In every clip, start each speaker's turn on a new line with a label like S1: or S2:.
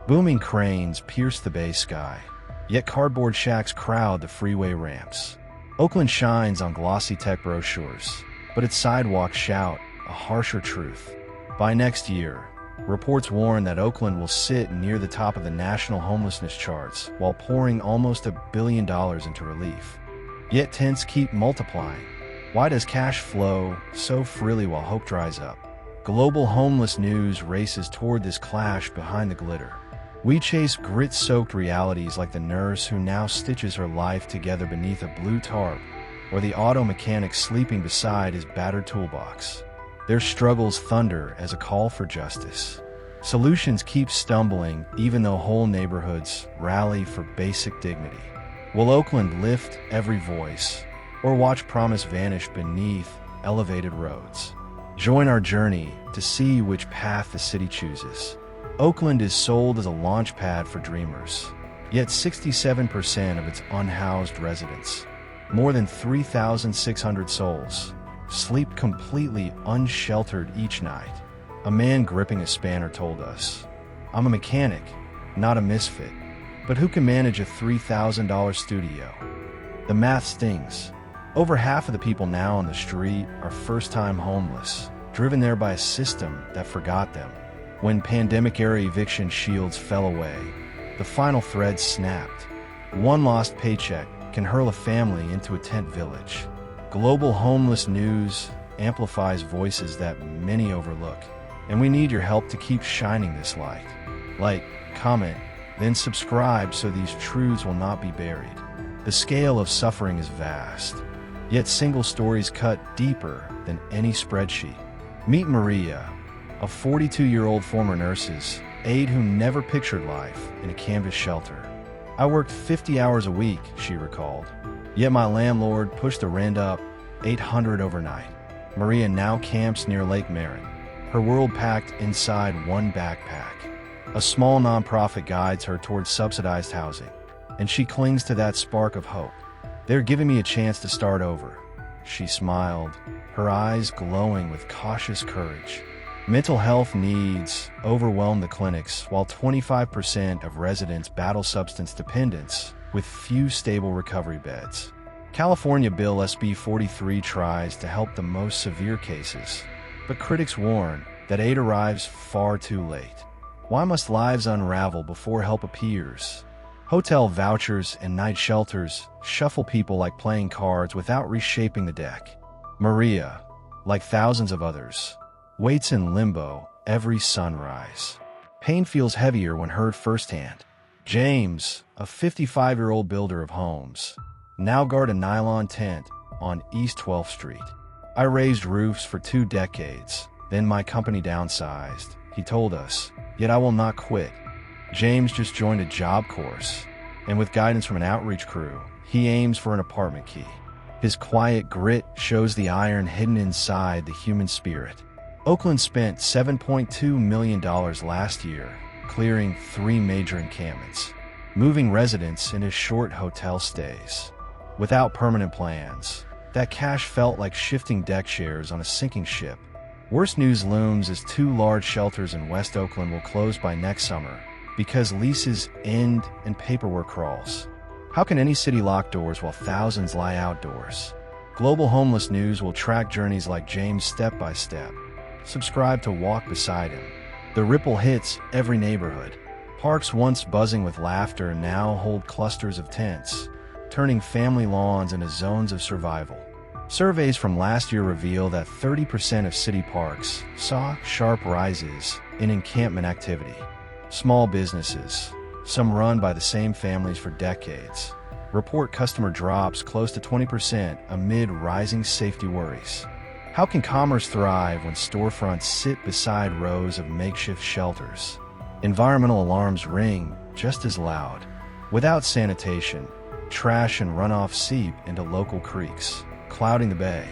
S1: Booming cranes pierce the bay sky, yet cardboard shacks crowd the freeway ramps. Oakland shines on glossy tech brochures, but its sidewalks shout a harsher truth. By next year, reports warn that Oakland will sit near the top of the national homelessness charts while pouring almost $1 billion into relief. Yet tents keep multiplying. Why does cash flow so freely while hope dries up? Global homeless news races toward this clash behind the glitter. We chase grit-soaked realities like the nurse who now stitches her life together beneath a blue tarp, or the auto mechanic sleeping beside his battered toolbox. Their struggles thunder as a call for justice. Solutions keep stumbling even though whole neighborhoods rally for basic dignity. Will Oakland lift every voice, or watch promise vanish beneath elevated roads? Join our journey to see which path the city chooses. Oakland is sold as a launch pad for dreamers, yet 67% of its unhoused residents, more than 3,600 souls, sleep completely unsheltered each night. A man gripping a spanner told us, "I'm a mechanic, not a misfit, but who can manage a $3,000 studio?" The math stings. Over half of the people now on the street are first-time homeless, driven there by a system that forgot them. When pandemic-era eviction shields fell away, the final thread snapped. One lost paycheck can hurl a family into a tent village. Global homeless news amplifies voices that many overlook, and we need your help to keep shining this light. Like, comment, then subscribe so these truths will not be buried. The scale of suffering is vast, yet single stories cut deeper than any spreadsheet. Meet Maria, a 42-year-old former nurse's aide who never pictured life in a canvas shelter. "I worked 50 hours a week," she recalled, "yet my landlord pushed the rent up $800 overnight." Maria now camps near Lake Marin, her world packed inside one backpack. A small nonprofit guides her towards subsidized housing, and she clings to that spark of hope. "They're giving me a chance to start over," she smiled, her eyes glowing with cautious courage. Mental health needs overwhelm the clinics, while 25% of residents battle substance dependence, with few stable recovery beds. California Bill SB 43 tries to help the most severe cases, but critics warn that aid arrives far too late. Why must lives unravel before help appears? Hotel vouchers and night shelters shuffle people like playing cards without reshaping the deck. Maria, like thousands of others, waits in limbo every sunrise. Pain feels heavier when heard firsthand. James, a 55-year-old builder of homes, now guard a nylon tent on East 12th Street. "I raised roofs for 2 decades, then my company downsized," he told us, "yet I will not quit." James just joined a job course, and with guidance from an outreach crew, he aims for an apartment key. His quiet grit shows the iron hidden inside the human spirit. Oakland spent $7.2 million last year, clearing 3 major encampments, moving residents into short hotel stays. Without permanent plans, that cash felt like shifting deck chairs on a sinking ship. Worst news looms as 2 large shelters in West Oakland will close by next summer because leases end and paperwork crawls. How can any city lock doors while thousands lie outdoors? Global homeless news will track journeys like James step by step. Subscribe to walk beside him. The ripple hits every neighborhood. Parks once buzzing with laughter now hold clusters of tents, turning family lawns into zones of survival. Surveys from last year reveal that 30% of city parks saw sharp rises in encampment activity. Small businesses, some run by the same families for decades, report customer drops close to 20% amid rising safety worries. How can commerce thrive when storefronts sit beside rows of makeshift shelters? Environmental alarms ring just as loud. Without sanitation, trash and runoff seep into local creeks, clouding the bay.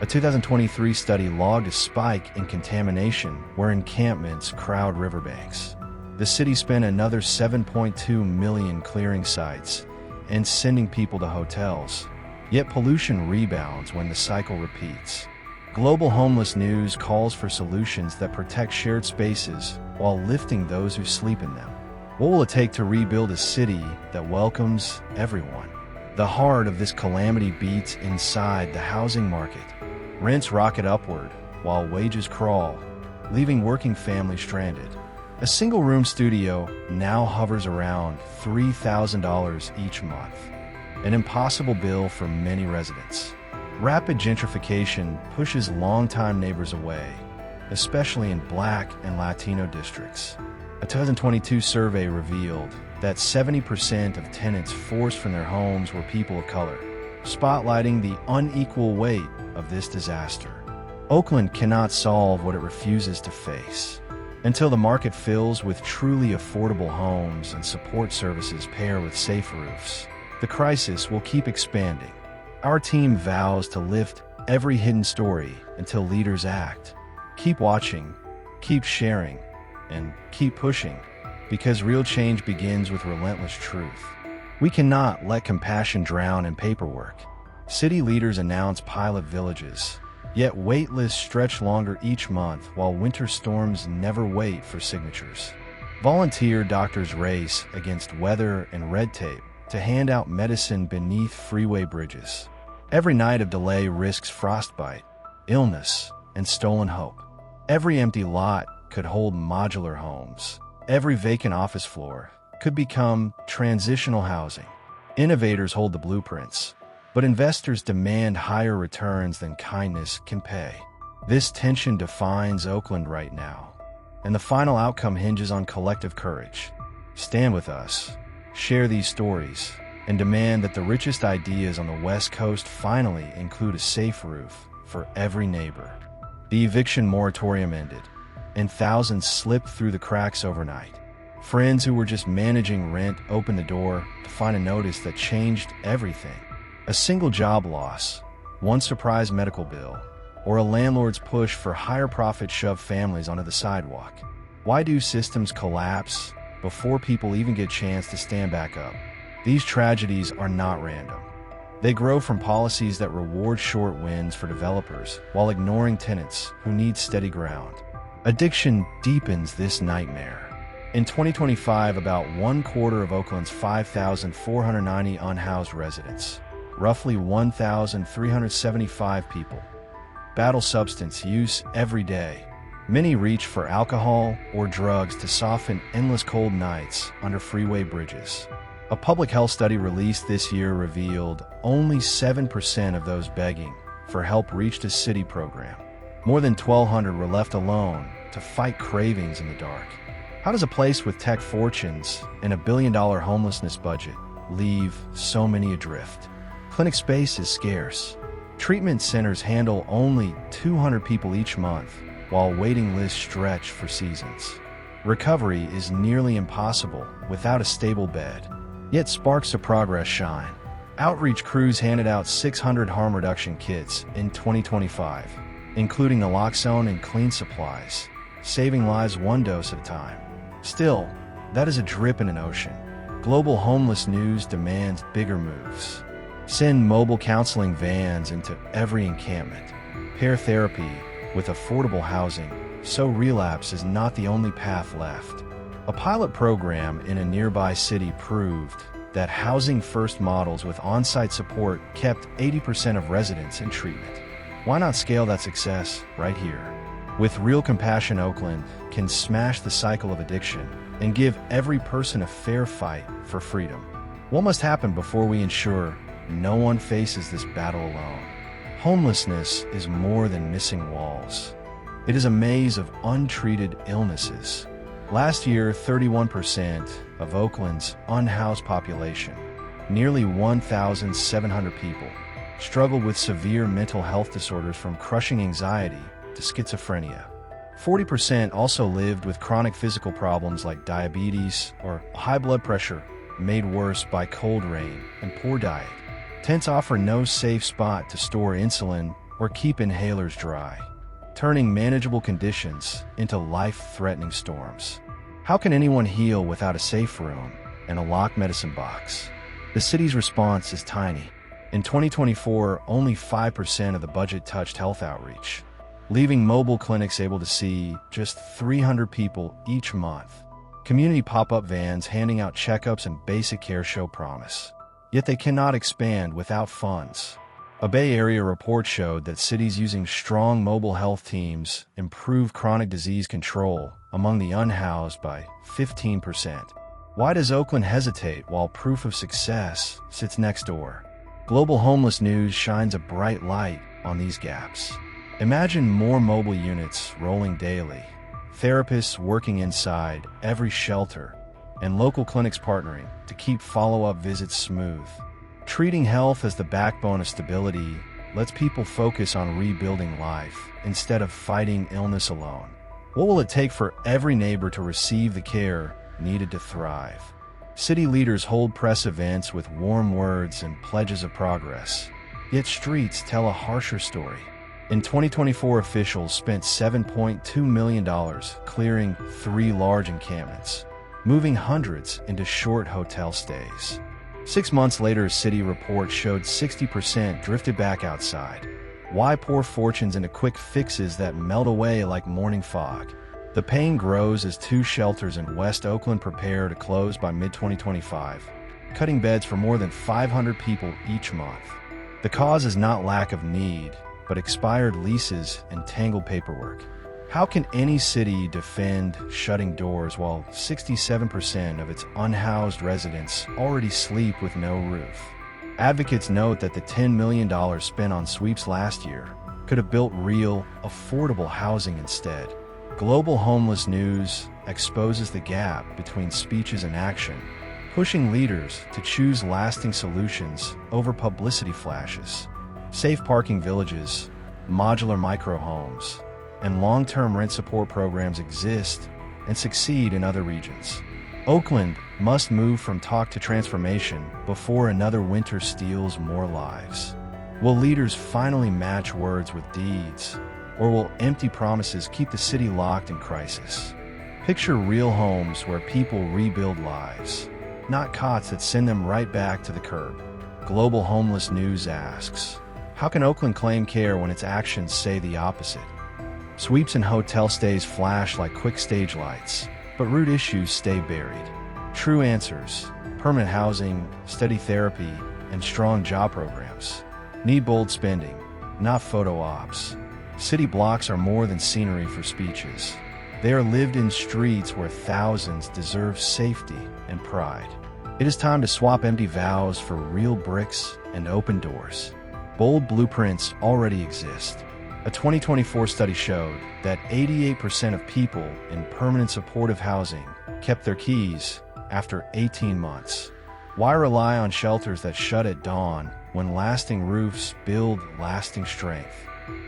S1: A 2023 study logged a spike in contamination where encampments crowd riverbanks. The city spent another $7.2 million clearing sites and sending people to hotels. Yet pollution rebounds when the cycle repeats. Global homeless news calls for solutions that protect shared spaces while lifting those who sleep in them. What will it take to rebuild a city that welcomes everyone? The heart of this calamity beats inside the housing market. Rents rocket upward while wages crawl, leaving working families stranded. A single-room studio now hovers around $3,000 each month, an impossible bill for many residents. Rapid gentrification pushes longtime neighbors away, especially in Black and Latino districts. A 2022 survey revealed that 70% of tenants forced from their homes were people of color, spotlighting the unequal weight of this disaster. Oakland cannot solve what it refuses to face. Until the market fills with truly affordable homes and support services pair with safe roofs, the crisis will keep expanding. Our team vows to lift every hidden story until leaders act. Keep watching, keep sharing, and keep pushing, because real change begins with relentless truth. We cannot let compassion drown in paperwork. City leaders announce pilot villages, yet wait lists stretch longer each month while winter storms never wait for signatures. Volunteer doctors race against weather and red tape to hand out medicine beneath freeway bridges. Every night of delay risks frostbite, illness, and stolen hope. Every empty lot could hold modular homes. Every vacant office floor could become transitional housing. Innovators hold the blueprints, but investors demand higher returns than kindness can pay. This tension defines Oakland right now, and the final outcome hinges on collective courage. Stand with us, share these stories, and demand that the richest ideas on the West Coast finally include a safe roof for every neighbor. The eviction moratorium ended, and thousands slipped through the cracks overnight. Friends who were just managing rent opened the door to find a notice that changed everything. A single job loss, one surprise medical bill, or a landlord's push for higher profit shoved families onto the sidewalk. Why do systems collapse before people even get a chance to stand back up? These tragedies are not random. They grow from policies that reward short wins for developers while ignoring tenants who need steady ground. Addiction deepens this nightmare. In 2025, about 1/4 of Oakland's 5,490 unhoused residents, roughly 1,375 people, battle substance use every day. Many reach for alcohol or drugs to soften endless cold nights under freeway bridges. A public health study released this year revealed only 7% of those begging for help reached a city program. More than 1,200 were left alone to fight cravings in the dark. How does a place with tech fortunes and $1 billion homelessness budget leave so many adrift? Clinic space is scarce. Treatment centers handle only 200 people each month, while waiting lists stretch for seasons. Recovery is nearly impossible without a stable bed. Yet sparks of progress shine. Outreach crews handed out 600 harm reduction kits in 2025, including naloxone and clean supplies, saving lives one dose at a time. Still, that is a drip in an ocean. Global homeless news demands bigger moves. Send mobile counseling vans into every encampment. Pair therapy with affordable housing, so relapse is not the only path left. A pilot program in a nearby city proved that housing-first models with on-site support kept 80% of residents in treatment. Why not scale that success right here? With real compassion, Oakland can smash the cycle of addiction and give every person a fair fight for freedom. What must happen before we ensure no one faces this battle alone? Homelessness is more than missing walls. It is a maze of untreated illnesses. Last year, 31% of Oakland's unhoused population, nearly 1,700 people, struggled with severe mental health disorders from crushing anxiety to schizophrenia. 40% also lived with chronic physical problems like diabetes or high blood pressure, made worse by cold rain and poor diet. Tents offer no safe spot to store insulin or keep inhalers dry, turning manageable conditions into life-threatening storms. How can anyone heal without a safe room and a locked medicine box? The city's response is tiny. In 2024, only 5% of the budget touched health outreach, leaving mobile clinics able to see just 300 people each month. Community pop-up vans handing out checkups and basic care show promise. Yet they cannot expand without funds. A Bay Area report showed that cities using strong mobile health teams improve chronic disease control among the unhoused by 15%. Why does Oakland hesitate while proof of success sits next door? Global Homeless News shines a bright light on these gaps. Imagine more mobile units rolling daily, therapists working inside every shelter, and local clinics partnering to keep follow-up visits smooth. Treating health as the backbone of stability lets people focus on rebuilding life instead of fighting illness alone. What will it take for every neighbor to receive the care needed to thrive? City leaders hold press events with warm words and pledges of progress, yet streets tell a harsher story. In 2024, officials spent $7.2 million clearing 3 large encampments, moving hundreds into short hotel stays. 6 months later, a city report showed 60% drifted back outside. Why pour fortunes into quick fixes that melt away like morning fog? The pain grows as 2 shelters in West Oakland prepare to close by mid-2025, cutting beds for more than 500 people each month. The cause is not lack of need, but expired leases and tangled paperwork. How can any city defend shutting doors while 67% of its unhoused residents already sleep with no roof? Advocates note that the $10 million spent on sweeps last year could have built real, affordable housing instead. Global Homeless News exposes the gap between speeches and action, pushing leaders to choose lasting solutions over publicity flashes. Safe parking villages, modular micro-homes, and long-term rent support programs exist and succeed in other regions. Oakland must move from talk to transformation before another winter steals more lives. Will leaders finally match words with deeds, or will empty promises keep the city locked in crisis? Picture real homes where people rebuild lives, not cots that send them right back to the curb. Global Homeless News asks, how can Oakland claim care when its actions say the opposite? Sweeps and hotel stays flash like quick stage lights, but root issues stay buried. True answers, permanent housing, steady therapy, and strong job programs, need bold spending, not photo ops. City blocks are more than scenery for speeches. They are lived-in streets where thousands deserve safety and pride. It is time to swap empty vows for real bricks and open doors. Bold blueprints already exist. A 2024 study showed that 88% of people in permanent supportive housing kept their keys after 18 months. Why rely on shelters that shut at dawn when lasting roofs build lasting strength?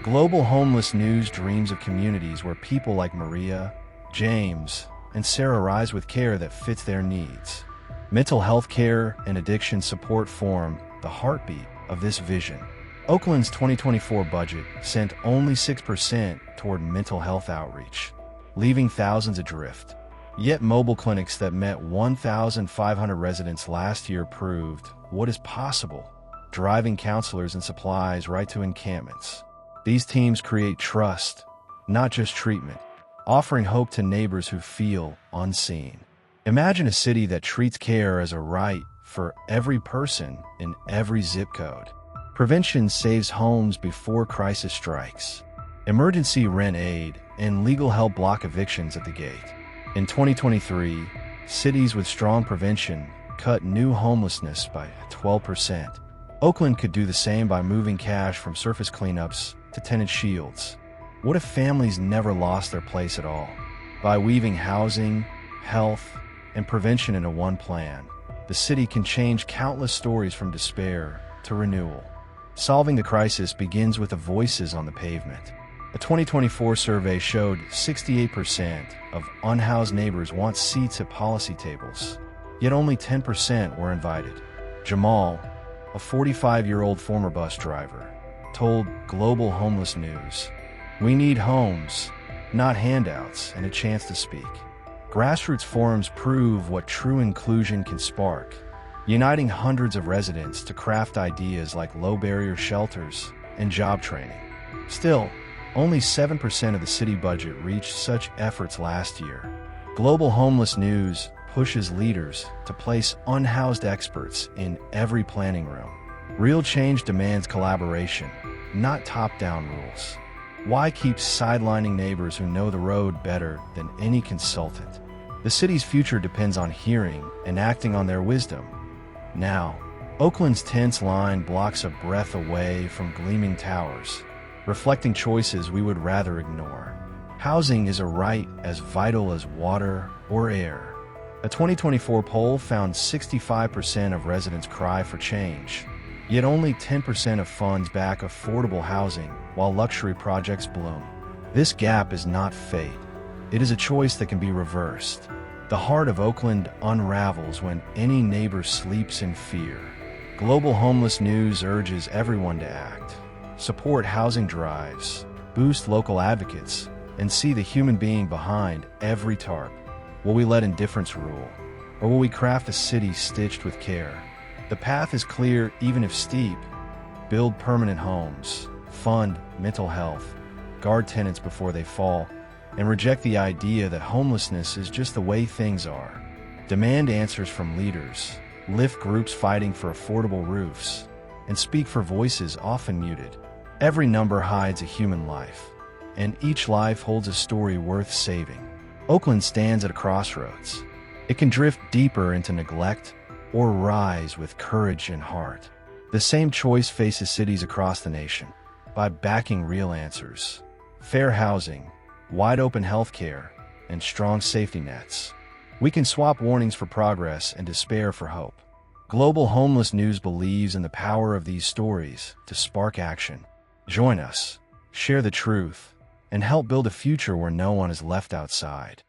S1: Global Homeless News dreams of communities where people like Maria, James, and Sarah rise with care that fits their needs. Mental health care and addiction support form the heartbeat of this vision. Oakland's 2024 budget sent only 6% toward mental health outreach, leaving thousands adrift. Yet mobile clinics that met 1,500 residents last year proved what is possible, driving counselors and supplies right to encampments. These teams create trust, not just treatment, offering hope to neighbors who feel unseen. Imagine a city that treats care as a right for every person in every zip code. Prevention saves homes before crisis strikes. Emergency rent aid and legal help block evictions at the gate. In 2023, cities with strong prevention cut new homelessness by 12%. Oakland could do the same by moving cash from surface cleanups to tenant shields. What if families never lost their place at all? By weaving housing, health, and prevention into one plan, the city can change countless stories from despair to renewal. Solving the crisis begins with the voices on the pavement. A 2024 survey showed 68% of unhoused neighbors want seats at policy tables, yet only 10% were invited. Jamal, a 45-year-old former bus driver, told Global Homeless News, "We need homes, not handouts, and a chance to speak." Grassroots forums prove what true inclusion can spark, uniting hundreds of residents to craft ideas like low-barrier shelters and job training. Still, only 7% of the city budget reached such efforts last year. Global homeless news pushes leaders to place unhoused experts in every planning room. Real change demands collaboration, not top-down rules. Why keep sidelining neighbors who know the road better than any consultant? The city's future depends on hearing and acting on their wisdom. Now, Oakland's tense line blocks a breath away from gleaming towers, reflecting choices we would rather ignore. Housing is a right as vital as water or air. A 2024 poll found 65% of residents cry for change, yet only 10% of funds back affordable housing while luxury projects bloom. This gap is not fate. It is a choice that can be reversed. The heart of Oakland unravels when any neighbor sleeps in fear. Global homeless news urges everyone to act. Support housing drives, boost local advocates, and see the human being behind every tarp. Will we let indifference rule, or will we craft a city stitched with care? The path is clear even if steep. Build permanent homes, fund mental health, guard tenants before they fall, and reject the idea that homelessness is just the way things are. Demand answers from leaders, lift groups fighting for affordable roofs, and speak for voices often muted. Every number hides a human life, and each life holds a story worth saving. Oakland stands at a crossroads. It can drift deeper into neglect or rise with courage and heart. The same choice faces cities across the nation. By backing real answers, fair housing, wide-open healthcare, and strong safety nets, we can swap warnings for progress and despair for hope. Global Homeless News believes in the power of these stories to spark action. Join us, share the truth, and help build a future where no one is left outside.